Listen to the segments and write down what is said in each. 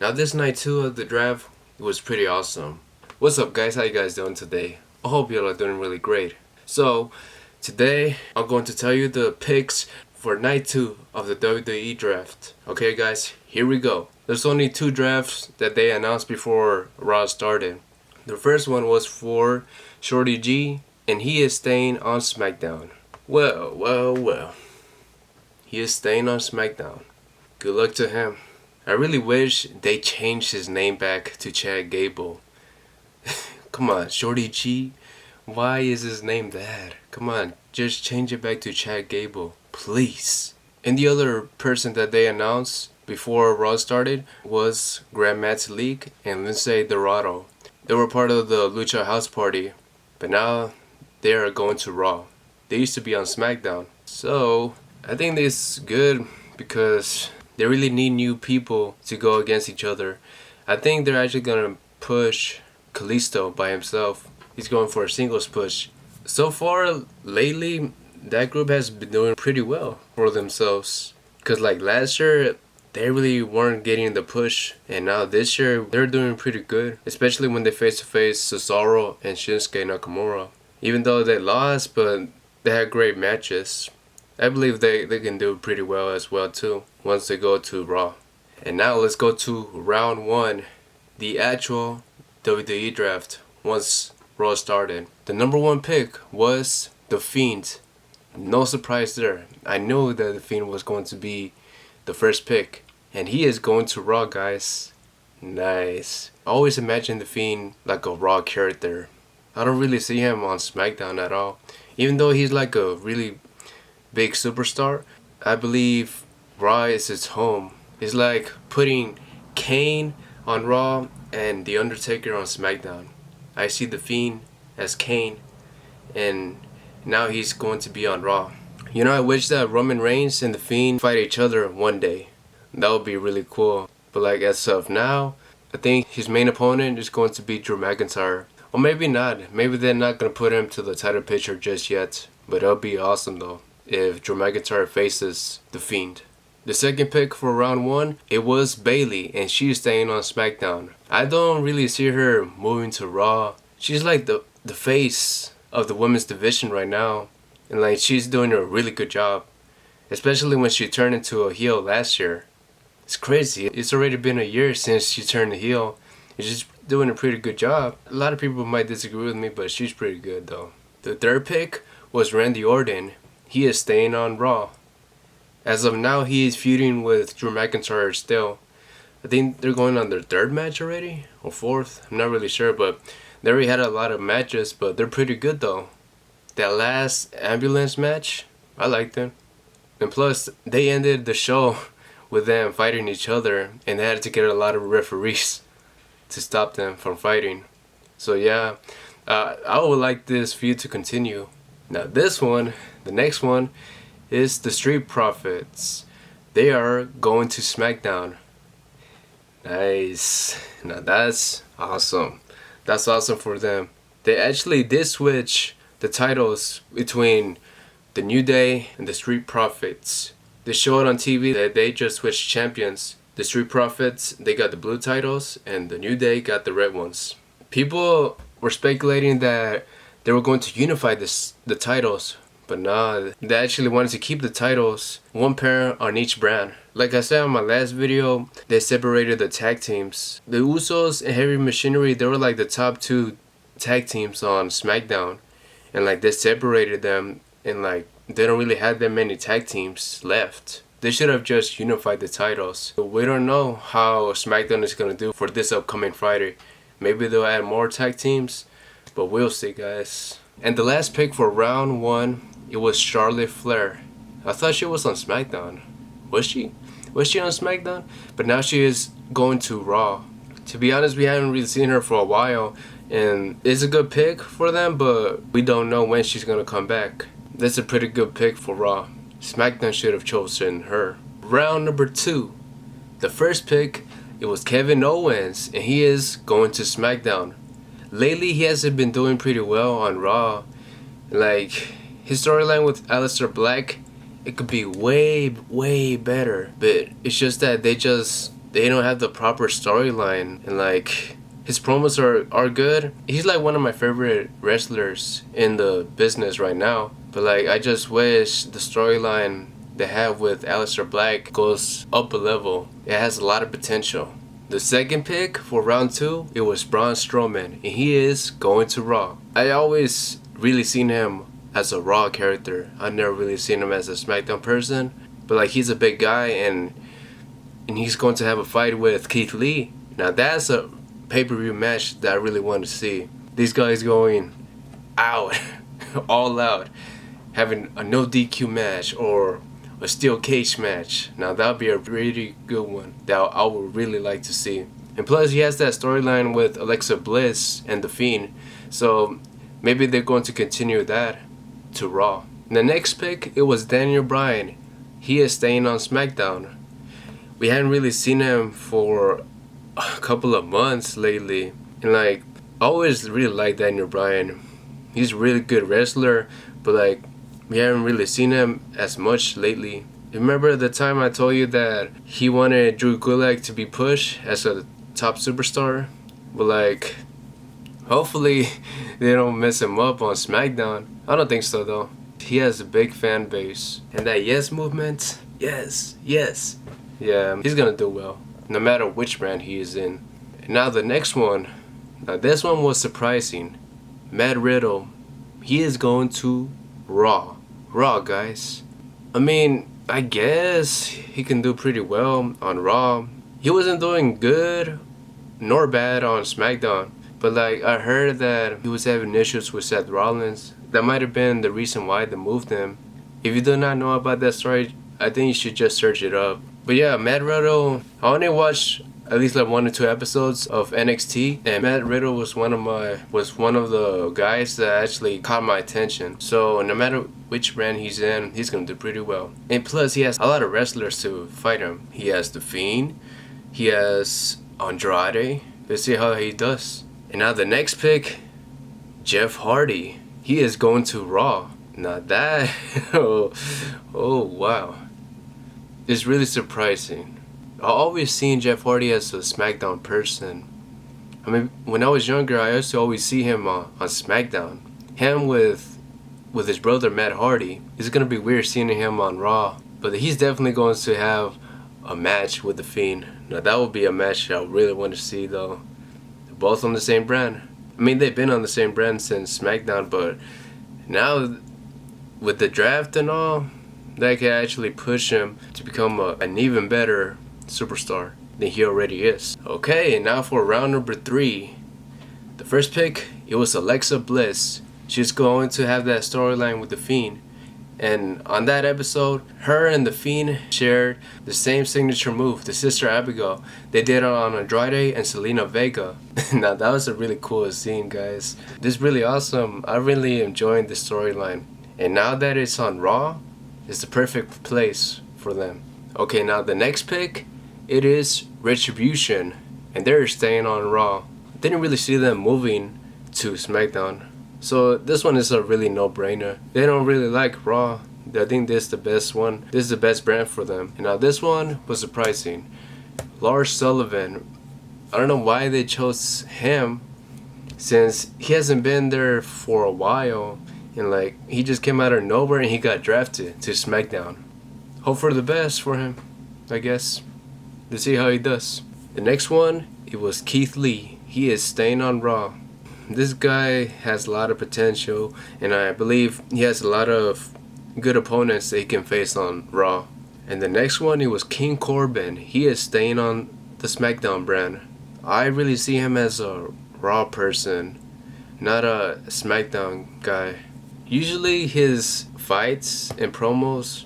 Now this night 2 of the draft was pretty awesome. What's up guys, how you guys doing today? I hope you all are doing really great. So today I'm going to tell you the picks for night 2 of the WWE Draft. Okay guys, here we go. There's only 2 drafts that they announced before Raw started. The first one was for Shorty G, and he is staying on SmackDown. Well. He is staying on SmackDown. Good luck to him. I really wish they changed his name back to Chad Gable. Come on, Shorty G. Why is his name that? Come on, just change it back to Chad Gable, please. And the other person that they announced before Raw started was Grandmaster League and Lindsay Dorado. They were part of the Lucha House Party, but now they are going to Raw. They used to be on SmackDown. So I think this is good because they really need new people to go against each other. I think they're actually going to push Kalisto by himself. He's going for a singles push. So far, lately, that group has been doing pretty well for themselves. Because like last year, they really weren't getting the push. And now this year, they're doing pretty good. Especially when they face-to-face Cesaro and Shinsuke Nakamura. Even though they lost, but they had great matches. I believe they can do pretty well as well too once they go to Raw. And now let's go to round 1, the actual WWE Draft once Raw started. The number 1 pick was The Fiend. No surprise there. I knew that The Fiend was going to be the first pick. And he is going to Raw, guys. Nice. I always imagine The Fiend like a Raw character. I don't really see him on SmackDown at all. Even though he's like a really big superstar, I believe Raw is his home. It's like putting Kane on Raw and The Undertaker on SmackDown. I see The Fiend as Kane, and now he's going to be on Raw. You know, I wish that Roman Reigns and The Fiend fight each other one day. That would be really cool. But like as of now, I think his main opponent is going to be Drew McIntyre. Or maybe not. Maybe they're not going to put him to the title picture just yet. But it'll be awesome though if Drew McIntyre faces The Fiend. The second pick for round 1, it was Bayley, and she's staying on SmackDown. I don't really see her moving to Raw. She's like the face of the women's division right now, and like she's doing a really good job, especially when she turned into a heel last year. It's crazy. It's already been a year since she turned a heel. She's doing a pretty good job. A lot of people might disagree with me, but she's pretty good though. The third pick was Randy Orton. He is staying on Raw. As of now, he is feuding with Drew McIntyre still. I think they're going on their 3rd match already, or 4th. I'm not really sure, but they already had a lot of matches, but they're pretty good though. That last ambulance match, I liked it. And plus, they ended the show with them fighting each other, and they had to get a lot of referees to stop them from fighting. So yeah, I would like this feud to continue. Now this one, the next one, is the Street Profits. They are going to SmackDown. Nice. Now that's awesome. That's awesome for them. They actually did switch the titles between the New Day and the Street Profits. They showed on TV that they just switched champions. The Street Profits, they got the blue titles, and the New Day got the red ones. People were speculating that they were going to unify the titles, but nah, they actually wanted to keep the titles, 1 pair on each brand. Like I said on my last video, they separated the tag teams. The Usos and Heavy Machinery, they were like the top 2 tag teams on SmackDown, and like they separated them, and like they don't really have that many tag teams left. They should have just unified the titles. We don't know how SmackDown is going to do for this upcoming Friday. Maybe they'll add more tag teams, but we'll see guys. And the last pick for round 1, it was Charlotte Flair. I thought she was on SmackDown. Was she? Was she on SmackDown? But now she is going to Raw. To be honest, we haven't really seen her for a while, and it's a good pick for them, but we don't know when she's going to come back. That's a pretty good pick for Raw. SmackDown should have chosen her. Round number 2. The first pick, it was Kevin Owens, and he is going to SmackDown. Lately, he hasn't been doing pretty well on Raw. Like, his storyline with Aleister Black, it could be way better. But it's just that they just they don't have the proper storyline, and like his promos are good. He's like one of my favorite wrestlers in the business right now. But like I just wish the storyline they have with Aleister Black goes up a level. It has a lot of potential. The second pick for round 2, it was Braun Strowman, and he is going to Raw. I always really seen him as a Raw character. I never really seen him as a SmackDown person. But like he's a big guy, and he's going to have a fight with Keith Lee. Now that's a pay-per-view match that I really want to see. These guys going out, all out, having a no DQ match or a steel cage match. Now that would be a really good one that I would really like to see. And plus he has that storyline with Alexa Bliss and The Fiend, so maybe they're going to continue that to Raw. And the next pick, it was Daniel Bryan. He is staying on SmackDown. We hadn't really seen him for a couple of months lately, and like I always really liked Daniel Bryan. He's a really good wrestler, but like we haven't really seen him as much lately. Remember the time I told you that he wanted Drew Gulak to be pushed as a top superstar? But like, hopefully they don't mess him up on SmackDown. I don't think so though. He has a big fan base. And that yes movement, yes. Yeah, he's gonna do well, no matter which brand he is in. And now the next one. Now this one was surprising. Matt Riddle, he is going to Raw. Raw, guys. I mean, I guess he can do pretty well on Raw. He wasn't doing good nor bad on SmackDown. But like I heard that he was having issues with Seth Rollins. That might have been the reason why they moved him. If you do not know about that story, I think you should just search it up. But yeah, Matt Riddle, I only watched at least like 1 or 2 episodes of NXT, and Matt Riddle was one of the guys that actually caught my attention. So no matter which brand he's in, he's gonna do pretty well. And plus he has a lot of wrestlers to fight him. He has The Fiend, he has Andrade. Let's see how he does. And now the next pick, Jeff Hardy. He is going to Raw. Now that oh wow. It's really surprising. I always seen Jeff Hardy as a SmackDown person. I mean, when I was younger, I used to always see him on SmackDown. Him with his brother Matt Hardy. It's gonna be weird seeing him on Raw, but he's definitely going to have a match with The Fiend. Now that would be a match I really want to see though. They're both on the same brand. I mean, they've been on the same brand since SmackDown, but now with the draft and all, that can actually push him to become an even better superstar than he already is. Okay, and now for round number 3. The first pick, it was Alexa Bliss. She's going to have that storyline with The Fiend. And on that episode, her and The Fiend shared the same signature move, the Sister Abigail. They did it on Andrade and Selena Vega. Now that was a really cool scene, guys. This is really awesome. I really enjoyed the storyline. And now that it's on Raw, it's the perfect place for them. Okay, now the next pick, it is Retribution, and they're staying on Raw. Didn't really see them moving to SmackDown, so this one is a really no-brainer. They don't really like Raw. I think this is the best one. This is the best brand for them. And now this one was surprising. Lars Sullivan. I don't know why they chose him, since he hasn't been there for a while, and like he just came out of nowhere and he got drafted to SmackDown. Hope for the best for him, I guess. Let's see how he does. The next one, it was Keith Lee. He is staying on Raw. This guy has a lot of potential, and I believe he has a lot of good opponents that he can face on Raw. And the next one, it was King Corbin. He is staying on the SmackDown brand. I really see him as a Raw person, not a SmackDown guy. Usually his fights and promos,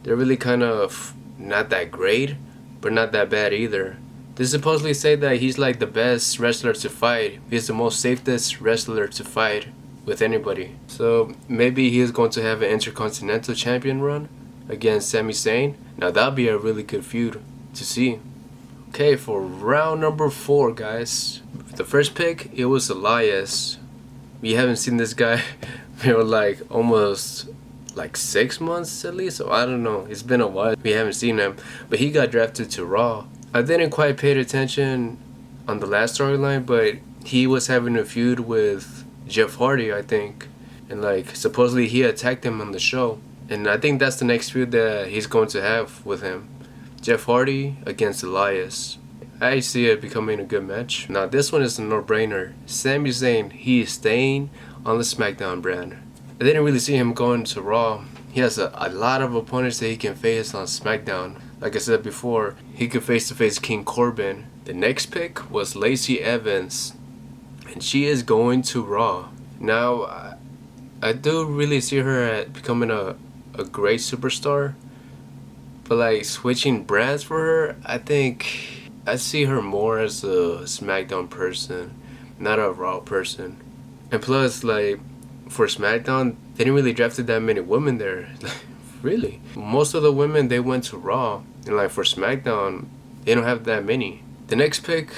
they're really kind of not that great, but not that bad either. They supposedly say that he's like the best wrestler to fight. He's the most safest wrestler to fight with anybody. So maybe he is going to have an Intercontinental Champion run against Sami Zayn. Now that'd be a really good feud to see. Okay, for round number 4, guys. The first pick, it was Elias. We haven't seen this guy for like almost like 6 months at least, so I don't know. It's been a while. We haven't seen him, but he got drafted to Raw. I didn't quite pay attention on the last storyline, but he was having a feud with Jeff Hardy, I think. And like supposedly he attacked him on the show. And I think that's the next feud that he's going to have with him. Jeff Hardy against Elias. I see it becoming a good match. Now this one is a no-brainer. Sami Zayn, he is staying on the SmackDown brand. I didn't really see him going to Raw. He has a lot of opponents that he can face on SmackDown. Like I said before, he could face-to-face King Corbin. The next pick was Lacey Evans, and she is going to Raw. Now, I do really see her at becoming a great superstar, but like switching brands for her, I think I see her more as a SmackDown person, not a Raw person. And plus, like, for SmackDown, they didn't really drafted that many women there. Really, most of the women, they went to Raw, and like for SmackDown, they don't have that many. The next pick,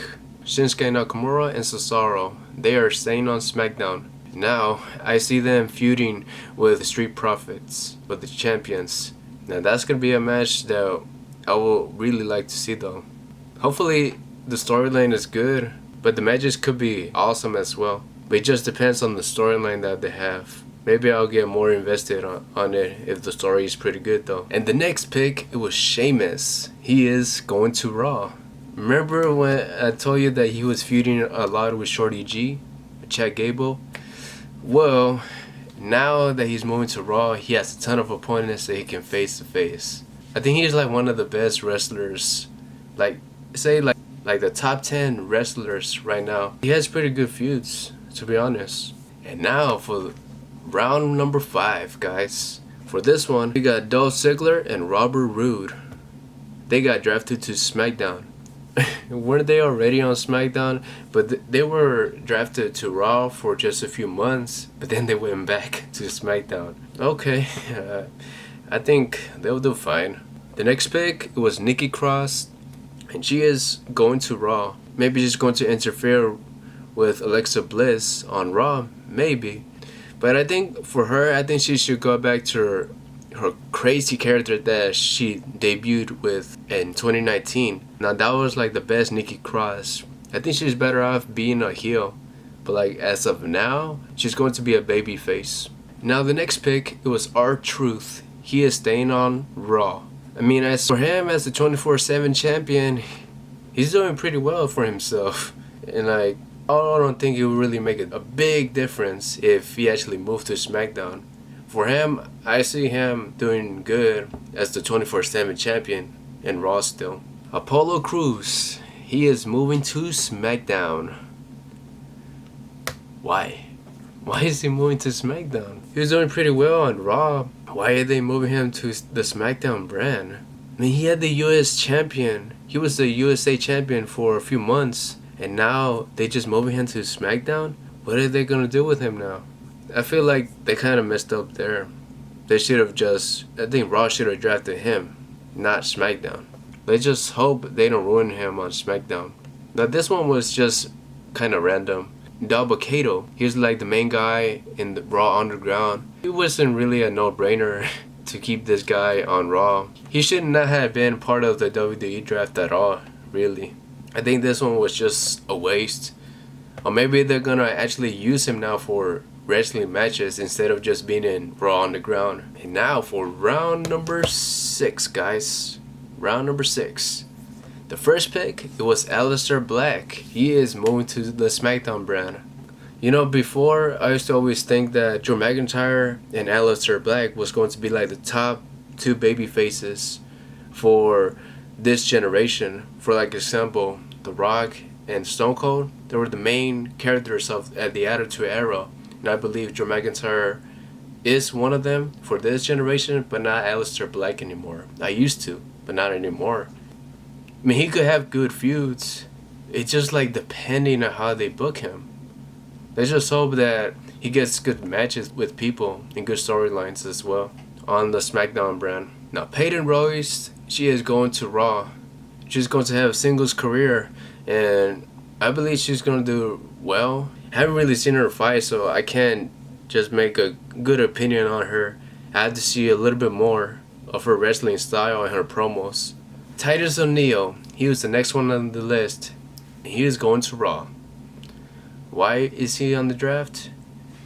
Shinsuke Nakamura and Cesaro, they are staying on SmackDown. Now I see them feuding with the Street Profits, with the champions. Now that's gonna be a match that I will really like to see though. Hopefully the storyline is good, but the matches could be awesome as well. But it just depends on the storyline that they have. Maybe I'll get more invested on it if the story is pretty good though. And the next pick, it was Sheamus. He is going to Raw. Remember when I told you that he was feuding a lot with Shorty G, Chad Gable? Well, now that he's moving to Raw, he has a ton of opponents that he can face to face. I think he's like one of the best wrestlers, like say like the top 10 wrestlers right now. He has pretty good feuds, to be honest. And now for round number 5, guys. For this one, we got Dolph Ziggler and Robert Roode. They got drafted to SmackDown. Weren't they already on SmackDown? But they were drafted to Raw for just a few months, but then they went back to SmackDown. Okay, I think they'll do fine. The next pick, it was Nikki Cross, and she is going to Raw. Maybe she's going to interfere with Alexa Bliss on Raw, maybe. But I think for her, I think she should go back to her crazy character that she debuted with in 2019. Now that was like the best Nikki Cross. I think she's better off being a heel. But like as of now, she's going to be a baby face. Now the next pick, it was R-Truth. He is staying on Raw. I mean, as for him as the 24/7 champion, he's doing pretty well for himself. And like, I don't think it would really make a big difference if he actually moved to SmackDown. For him, I see him doing good as the 24/7 champion in Raw still. Apollo Crews, he is moving to SmackDown. Why? Why is he moving to SmackDown? He was doing pretty well on Raw. Why are they moving him to the SmackDown brand? I mean, he had the US champion. He was the USA champion for a few months. And now they just moving him to SmackDown? What are they gonna do with him now? I feel like they kind of messed up there. They should have I think Raw should have drafted him, not SmackDown. Let's just hope they don't ruin him on SmackDown. Now this one was just kind of random. Double Kato, he was like the main guy in the Raw Underground. It wasn't really a no-brainer to keep this guy on Raw. He should not have been part of the WWE Draft at all, really. I think this one was just a waste. Or maybe they're gonna actually use him now for wrestling matches instead of just being in Raw Underground. And now for round number 6, guys. Round number 6. The first pick, it was Aleister Black. He is moving to the SmackDown brand. You know, before I used to always think that Drew McIntyre and Aleister Black was going to be like the top 2 baby faces for this generation. For like example, The Rock and Stone Cold, they were the main characters of the Attitude Era. And I believe Drew McIntyre is one of them for this generation, but not Aleister Black anymore. I used to, but not anymore. I mean, he could have good feuds. It's just like depending on how they book him. Let's just hope that he gets good matches with people and good storylines as well on the SmackDown brand. Now, Peyton Royce, she is going to Raw. She's going to have a singles career, and I believe she's going to do well. I haven't really seen her fight, so I can't just make a good opinion on her. I had to see a little bit more of her wrestling style and her promos. Titus O'Neil, he was the next one on the list. He is going to Raw. Why is he on the draft?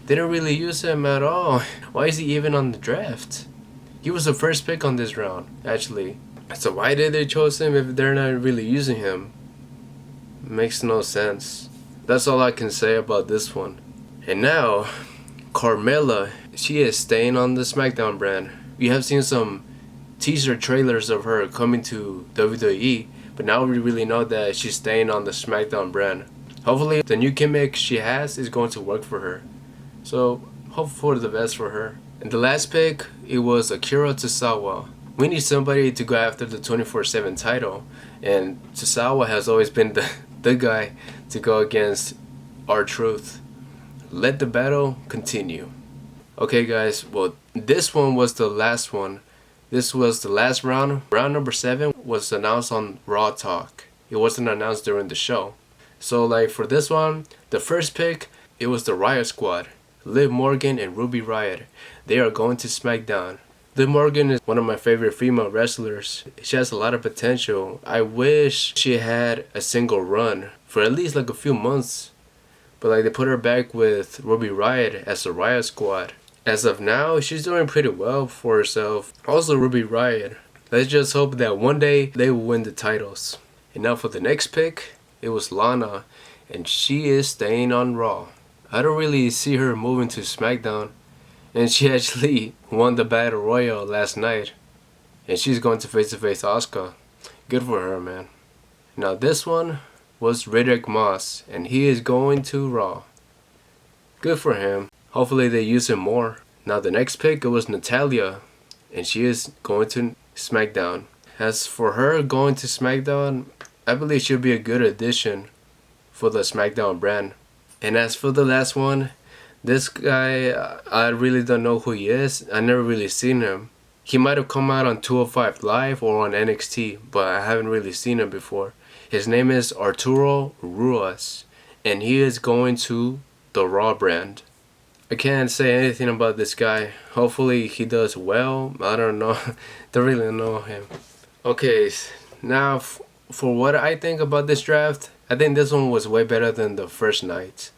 They didn't really use him at all. Why is he even on the draft? He was the first pick on this round, actually. So why did they choose him if they're not really using him? Makes no sense. That's all I can say about this one. And now, Carmella, she is staying on the SmackDown brand. We have seen some teaser trailers of her coming to WWE, but now we really know that she's staying on the SmackDown brand. Hopefully the new gimmick she has is going to work for her. So hope for the best for her. And the last pick, it was Akira Tozawa. We need somebody to go after the 24/7 title, and Tozawa has always been the guy to go against R-Truth. Let the battle continue. Okay guys, well this one was the last one. This was the last round. Round number 7 was announced on Raw Talk. It wasn't announced during the show. So like for this one, the first pick, it was the Riot Squad. Liv Morgan and Ruby Riott. They are going to SmackDown. Liv Morgan is one of my favorite female wrestlers. She has a lot of potential. I wish she had a single run for at least like a few months. But like they put her back with Ruby Riott as the Riot Squad. As of now, she's doing pretty well for herself. Also Ruby Riott. Let's just hope that one day they will win the titles. And now for the next pick, it was Lana. And she is staying on Raw. I don't really see her moving to SmackDown. And she actually won the Battle Royal last night. And she's going to face Asuka. Good for her, man. Now this one was Riddick Moss. And he is going to Raw. Good for him. Hopefully they use him more. Now the next pick, it was Natalya. And she is going to SmackDown. As for her going to SmackDown, I believe she'll be a good addition for the SmackDown brand. And as for the last one, this guy, I really don't know who he is. I never really seen him. He might have come out on 205 Live or on NXT, but I haven't really seen him before. His name is Arturo Ruas, and he is going to the Raw brand. I can't say anything about this guy. Hopefully he does well. I don't know. Don't really know him. Okay, now for what I think about this draft, I think this one was way better than the first night.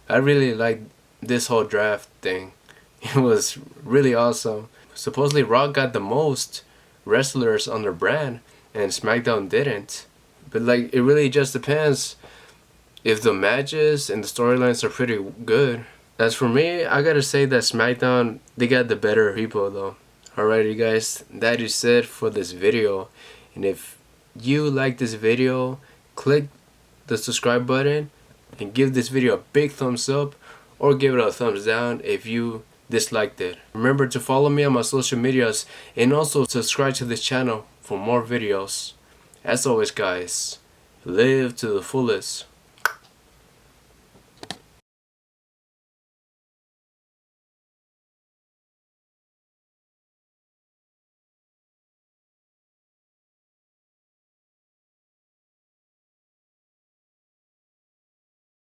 I really liked this whole draft thing. It was really awesome. Supposedly Raw got the most wrestlers on their brand and SmackDown didn't. But like it really just depends if the matches and the storylines are pretty good. As for me, I gotta say that SmackDown, they got the better people though. Alrighty guys, that is it for this video. And if you like this video, click the subscribe button and give this video a big thumbs up, or give it a thumbs down if you disliked it. Remember to follow me on my social medias and also subscribe to this channel for more videos. As always guys, live to the fullest.